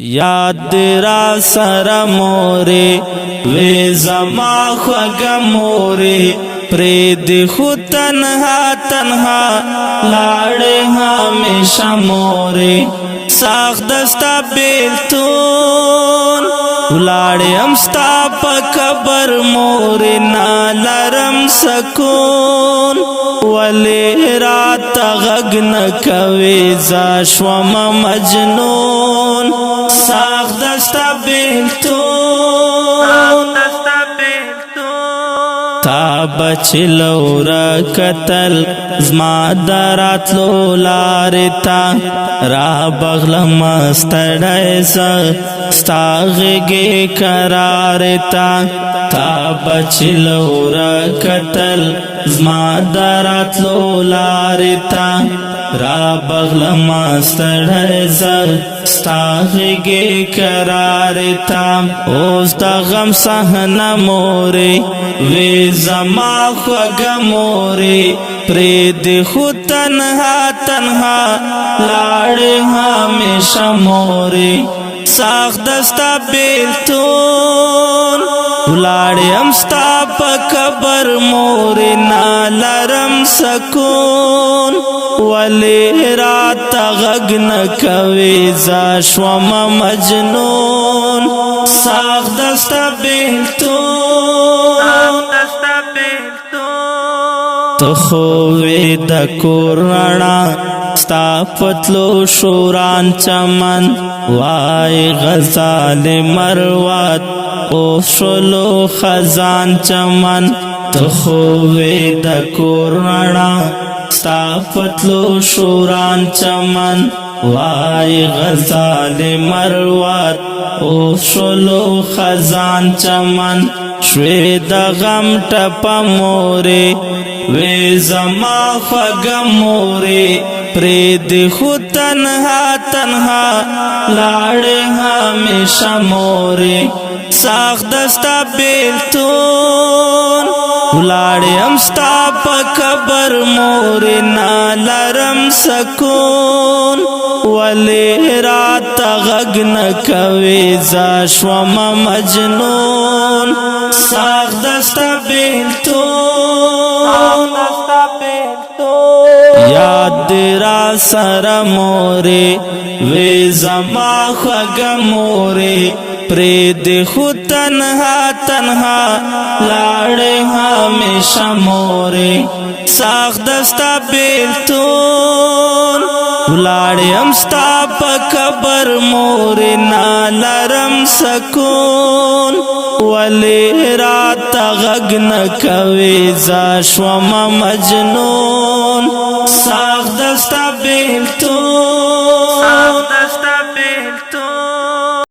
یاد را سر موری وی زما خوگ موری پرید خود تنها تنها لاڑے ہمیشہ موری ساخ دستا بیلتون ولاڑے امستا پا کبر موری نالرم سکون ولی رات غگ نکوی زاشوم مجنون ساخ دستا بیلتون تا بچلو را کتل زما دراتلو لارتا را بغلم استڑیسا ستاغگی کرارتا تا بچلو را کتل زما دراتلو لارتا را بغلم استڑیسا ستاغگی کرارتا اوز دا غم سحنا موری وی زما خوگ موری پرید خود تنها تنها لاڑے ہمیشہ موری ساخ دستا بیلتون ولاڑے امستا پا کبر موری نالرم سکون ولی رات غگ نکوی زاشوم مجنون ساخ دستا بیلتون تخوی دا کورنا ستا پتلو شوران چمن وای غزال مروات او شلو خزان چمن تخوی دا کورنا ستا پتلو شوران چمن وای غزال مروات او شلو خزان چمن شوی دا غم ٹپا موری وی زما خوگ موری پرید خود تنها تنها لاڑے ہمیشہ موری ساخ دستا بیلتون ولاڑے امستا پا کبر موری نالرم سکون ولی رات غگ نکوی زاشوم مجنون ساخ دستا بیلتون یاد را سر موری وی زما خوگ موری پرید خود تنها تنها لاڑے ہمیشہ موری ساخ دستا بیلتون ولاڑے امستا پا کبر موری نالرم سکون ولی رات غگ نکوی زاشوم مجنون ساخ دستا بیلتون